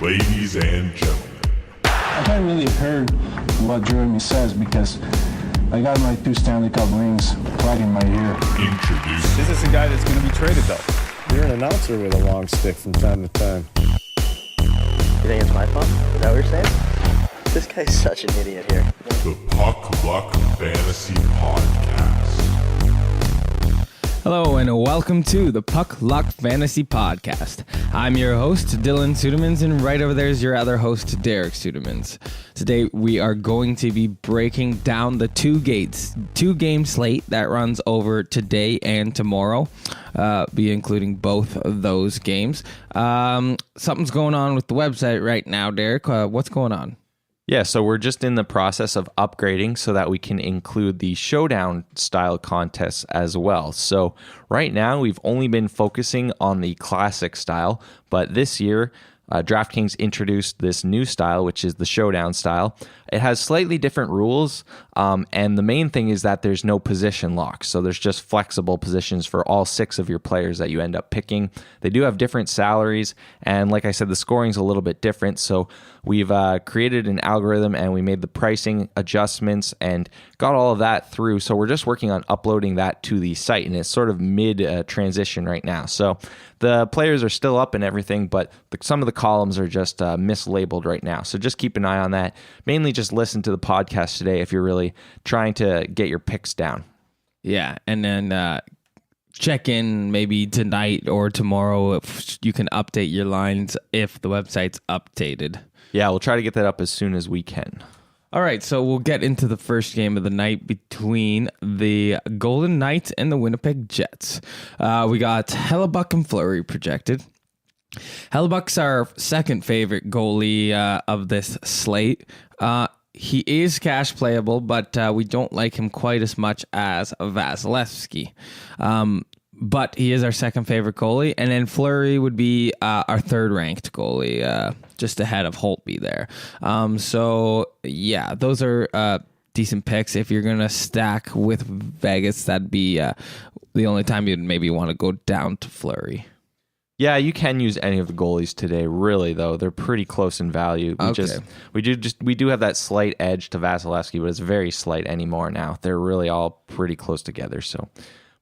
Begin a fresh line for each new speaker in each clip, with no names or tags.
Ladies and gentlemen.
I haven't really heard what Jeremy says because I got my 2 Stanley Cup rings right in my ear.
Introduce.
This is a guy that's going to be traded, though.
You're an announcer with a long stick from time to time.
You think it's my fault? Is that what you're saying? This guy's such an idiot here.
The Puck Luck Fantasy Podcast.
Hello and welcome to the Puck Luck Fantasy Podcast. I'm your host, Dylan Sudemans, and right over there is your other host, Derek Sudemans. Today we are going to be breaking down the two-game slate that runs over today and tomorrow, be including both of those games. Something's going on with the website right now, Derek. What's going on?
Yeah, so we're just in the process of upgrading so that we can include the showdown style contests as well. So right now we've only been focusing on the classic style, but this year DraftKings introduced this new style, which is the showdown style. It has slightly different rules, and the main thing is that there's no position lock. So there's just flexible positions for all 6 of your players that you end up picking. They do have different salaries, and like I said, the scoring's a little bit different. So we've created an algorithm, and we made the pricing adjustments and got all of that through. So we're just working on uploading that to the site, and it's sort of mid-transition right now. So the players are still up and everything, but some of the columns are just mislabeled right now. So just keep an eye on that. Mainly just listen to the podcast today if you're really trying to get your picks down.
Yeah, and then check in maybe tonight or tomorrow if you can update your lines if the website's updated.
Yeah, we'll try to get that up as soon as we can.
All right, so we'll get into the first game of the night between the Golden Knights and the Winnipeg Jets. We got Hellebuyck and Fleury projected. Hellebuck's our second favorite goalie of this slate. He is cash playable, but we don't like him quite as much as Vasilevsky. But he is our second favorite goalie. And then Fleury would be our third ranked goalie, just ahead of Holtby there. So, yeah, those are decent picks. If you're going to stack with Vegas, that'd be the only time you'd maybe want to go down to Fleury.
Yeah, you can use any of the goalies today, really, though. They're pretty close in value. We do have that slight edge to Vasilevsky, but it's very slight anymore now. They're really all pretty close together. So,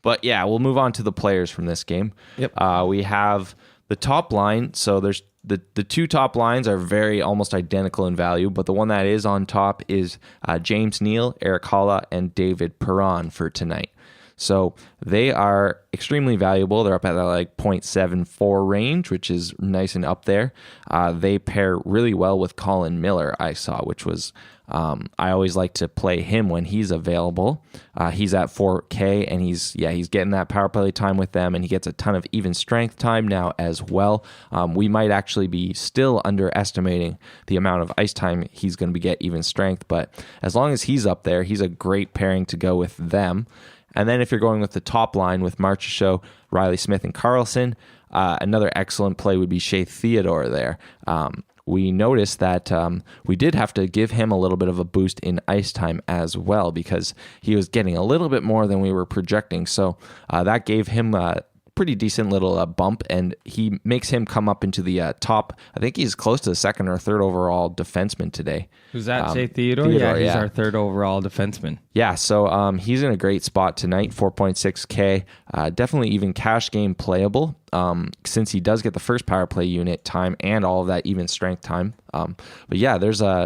but yeah, we'll move on to the players from this game.
Yep.
We have the top line. So there's the 2 top lines are very almost identical in value, but the one that is on top is James Neal, Erik Haula, and David Perron for tonight. So they are extremely valuable. They're up at that like 0.74 range, which is nice and up there. They pair really well with Colin Miller, I saw, which was I always like to play him when he's available. He's at 4K, and he's getting that power play time with them, and he gets a ton of even strength time now as well. We might actually be still underestimating the amount of ice time he's going to get even strength, but as long as he's up there, he's a great pairing to go with them. And then if you're going with the top line with Marchessault, Riley Smith, and Carlson, another excellent play would be Shea Theodore there. We noticed that we did have to give him a little bit of a boost in ice time as well because he was getting a little bit more than we were projecting. So that gave him a pretty decent little bump, and he makes him come up into the top. I think he's close to the second or third overall defenseman today.
Who's that? Shea Theodore? Yeah, he's our third overall defenseman.
Yeah, so he's in a great spot tonight, 4.6K. Definitely even cash game playable since he does get the first power play unit time and all of that even strength time. But yeah,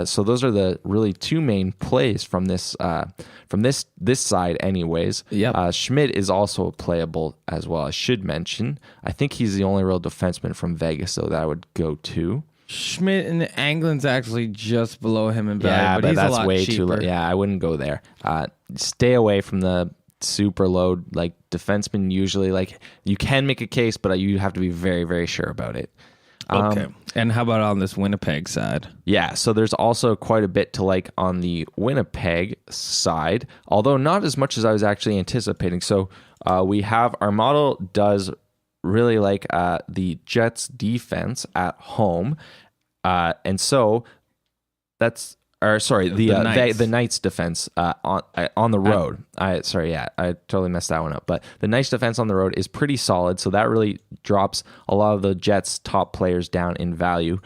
so those are the really 2 main plays from this side anyways.
Yep.
Schmidt is also playable as well, I should mention. I think he's the only real defenseman from Vegas, though, that I would go to.
Schmidt and Anglin's actually just below him in value,
Yeah,
but he's
that's
a lot
way
cheaper.
too low. Yeah, I wouldn't go there. Stay away from the super low like defenseman. Usually, like you can make a case, but you have to be very, very sure about it.
Okay. And how about on this Winnipeg side?
Yeah, so there's also quite a bit to like on the Winnipeg side, although not as much as I was actually anticipating. So we have our model does really like the Jets defense at home. And so that's Or sorry, the
Knights.
the Knights defense on the road. I totally messed that one up. But the Knights defense on the road is pretty solid, so that really drops a lot of the Jets' top players down in value.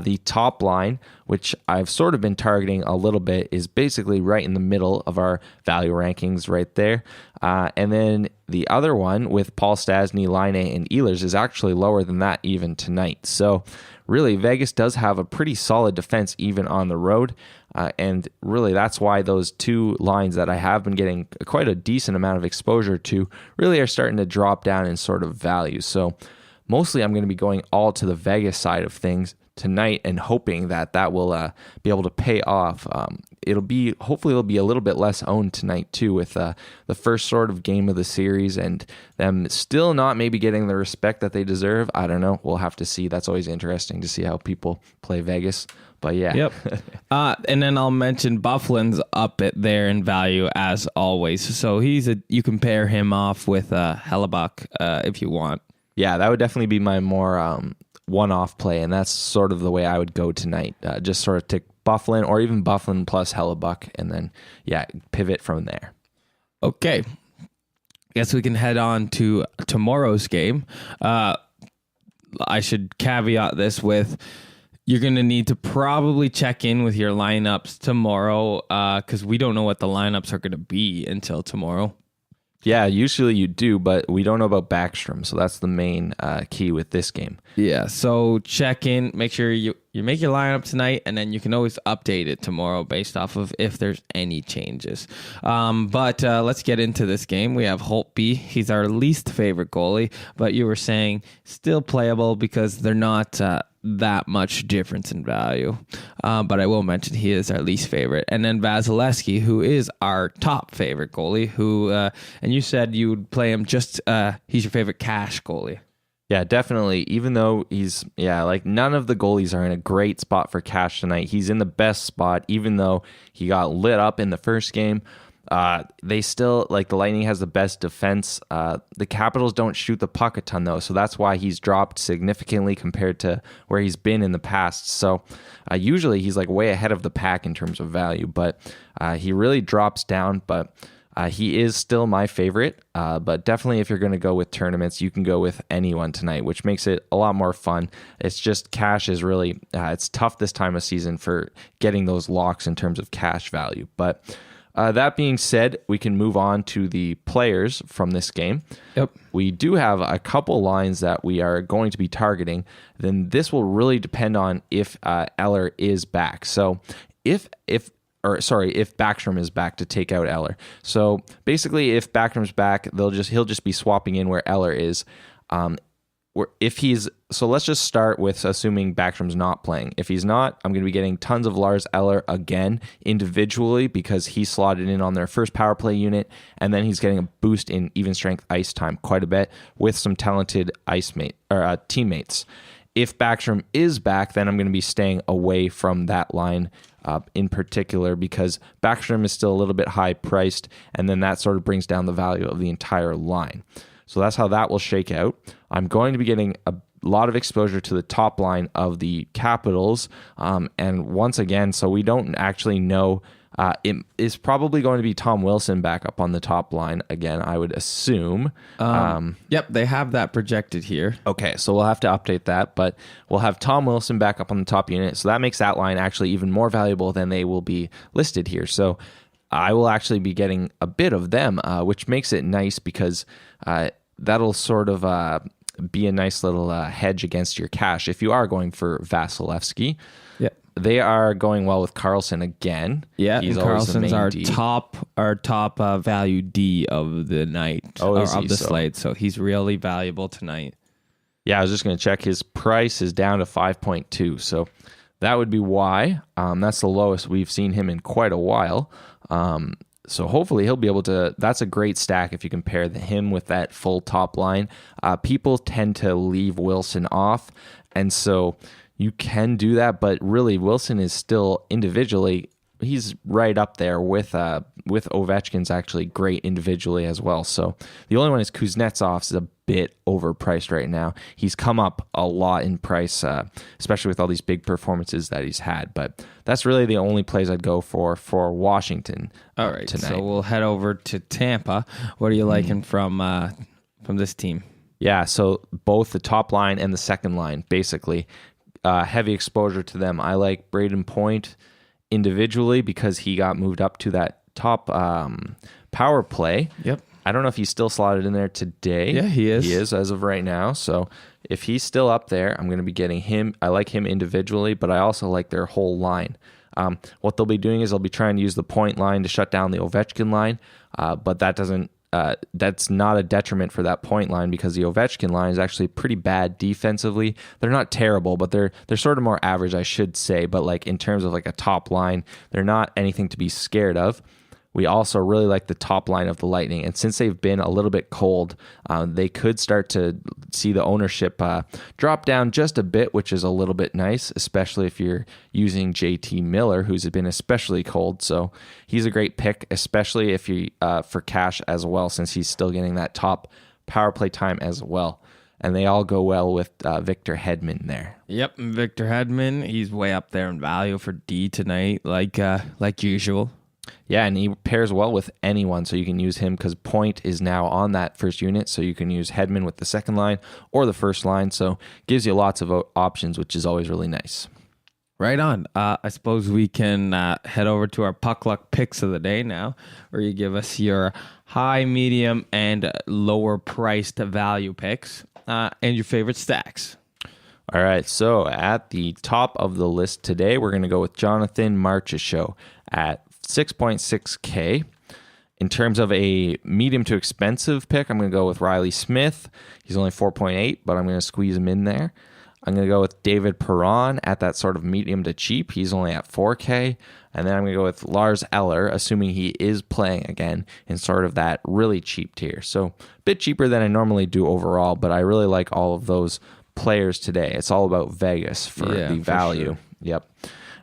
The top line, which I've sort of been targeting a little bit, is basically right in the middle of our value rankings, right there. And then the other one with Paul Stastny, Line and Ehlers is actually lower than that even tonight. So really, Vegas does have a pretty solid defense even on the road. And really, that's why those two lines that I have been getting quite a decent amount of exposure to really are starting to drop down in sort of value. So mostly I'm going to be going all to the Vegas side of things tonight and hoping that that will be able to pay off. Hopefully it'll be a little bit less owned tonight too, with the first sort of game of the series and them still not maybe getting the respect that they deserve. I don't know. We'll have to see. That's always interesting to see how people play Vegas. But yeah.
Yep. And then I'll mention Bufflin's up there in value as always. So you can pair him off with Hellebuck if you want.
Yeah, that would definitely be my more one-off play, and that's sort of the way I would go tonight. Just sort of take Bufflin or even Bufflin plus Hellebuck, and then, pivot from there.
Okay. Guess we can head on to tomorrow's game. I should caveat this with you're going to need to probably check in with your lineups tomorrow because we don't know what the lineups are going to be until tomorrow.
Yeah, usually you do, but we don't know about Backstrom, so that's the main key with this game.
Yeah, so check in, make sure you make your lineup tonight, and then you can always update it tomorrow based off of if there's any changes. But let's get into this game. We have Holtby. He's our least favorite goalie, but you were saying still playable because they're not that much difference in value. But I will mention he is our least favorite. And then Vasilevsky, who is our top favorite goalie, and you said you would play him he's your favorite cash goalie.
Yeah, definitely. Even though none of the goalies are in a great spot for cash tonight. He's in the best spot, even though he got lit up in the first game. They still, the Lightning has the best defense. The Capitals don't shoot the puck a ton, though, so that's why he's dropped significantly compared to where he's been in the past. So usually he's way ahead of the pack in terms of value, but he really drops down. But he is still my favorite, but definitely if you're going to go with tournaments, you can go with anyone tonight, which makes it a lot more fun. It's just cash is really, it's tough this time of season for getting those locks in terms of cash value. But that being said, we can move on to the players from this game.
Yep.
We do have a couple lines that we are going to be targeting. Then this will really depend on if Eller is back. So if Backstrom is back to take out Eller. So basically, if Backstrom's back, he'll just be swapping in where Eller is. So let's just start with assuming Backstrom's not playing. If he's not, I'm going to be getting tons of Lars Eller again individually because he slotted in on their first power play unit, and then he's getting a boost in even strength ice time quite a bit with some talented teammates. If Backstrom is back, then I'm going to be staying away from that line in particular because Backstrom is still a little bit high priced, and then that sort of brings down the value of the entire line. So that's how that will shake out. I'm going to be getting a lot of exposure to the top line of the Capitals. And once again, so we don't actually know, it is probably going to be Tom Wilson back up on the top line again, I would assume.
Yep, they have that projected here.
Okay, so we'll have to update that, but we'll have Tom Wilson back up on the top unit. So that makes that line actually even more valuable than they will be listed here. So I will actually be getting a bit of them, which makes it nice because that'll sort of be a nice little hedge against your cash if you are going for Vasilevsky.
Yeah,
they are going well with Carlson again.
Yeah,
he's
Carlson's our top value D of the night slate. So he's really valuable tonight.
Yeah, I was just going to check. His price is down to 5.2, so that would be why. That's the lowest we've seen him in quite a while. So hopefully he'll be able to. That's a great stack if you compare him with that full top line. People tend to leave Wilson off, and so you can do that. But really, Wilson is still individually he's right up there with Ovechkin's actually great individually as well. So the only one is Kuznetsov's is a bit overpriced right now. He's come up a lot in price, especially with all these big performances that he's had. But that's really the only plays I'd go for Washington.
All right,
tonight.
so we'll head over to Tampa. What are you liking from this team?
Yeah, so both the top line and the second line, basically, heavy exposure to them. I like Braden Point individually because he got moved up to that top power play.
Yep.
I don't know if he's still slotted in there today.
Yeah, he is.
He is as of right now. So if he's still up there, I'm going to be getting him. I like him individually, but I also like their whole line. What they'll be doing is they'll be trying to use the point line to shut down the Ovechkin line, but that doesn't. That's not a detriment for that point line because the Ovechkin line is actually pretty bad defensively. They're not terrible, but they're sort of more average, I should say. But like in terms of like a top line, they're not anything to be scared of. We also really like the top line of the Lightning. And since they've been a little bit cold, they could start to see the ownership drop down just a bit, which is a little bit nice, especially if you're using JT Miller, who's been especially cold. So he's a great pick, especially if you for cash as well, since he's still getting that top power play time as well. And they all go well with Victor Hedman there.
Yep, Victor Hedman. He's way up there in value for D tonight, like usual.
Yeah, and he pairs well with anyone, so you can use him because Point is now on that first unit, so you can use Hedman with the second line or the first line, so gives you lots of options, which is always really nice.
Right on. I suppose we can head over to our Puck Luck picks of the day now, where you give us your high, medium, and lower priced value picks and your favorite stacks.
All right, so at the top of the list today, we're going to go with Jonathan Marchessault at 6.6K. In terms of a medium to expensive pick, I'm going to go with Riley Smith. He's only 4.8, but I'm going to squeeze him in there. I'm going to go with David Perron at that sort of medium to cheap. He's only at 4K. And then I'm going to go with Lars Eller, assuming he is playing again, in sort of that really cheap tier. So a bit cheaper than I normally do overall, but I really like all of those players today. It's all about Vegas for the value.
Sure.
Yep.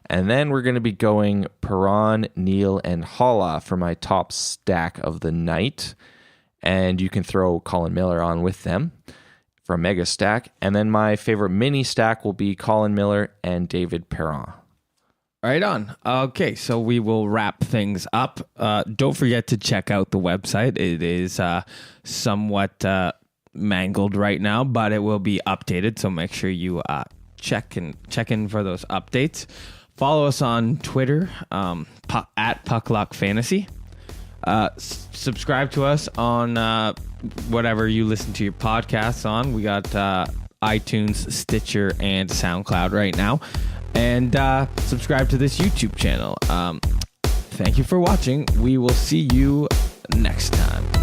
And then we're going to be going Perron, Neal, and Haula for my top stack of the night. And you can throw Colin Miller on with them for a mega stack. And then my favorite mini stack will be Colin Miller and David Perron.
Right on. Okay, so we will wrap things up. Don't forget to check out the website. It is somewhat mangled right now, but it will be updated. So make sure you check in for those updates. Follow us on Twitter at Puckluck Fantasy. Subscribe to us on whatever you listen to your podcasts on. We got iTunes, Stitcher, and SoundCloud right now. And subscribe to this YouTube channel. Thank you for watching. We will see you next time.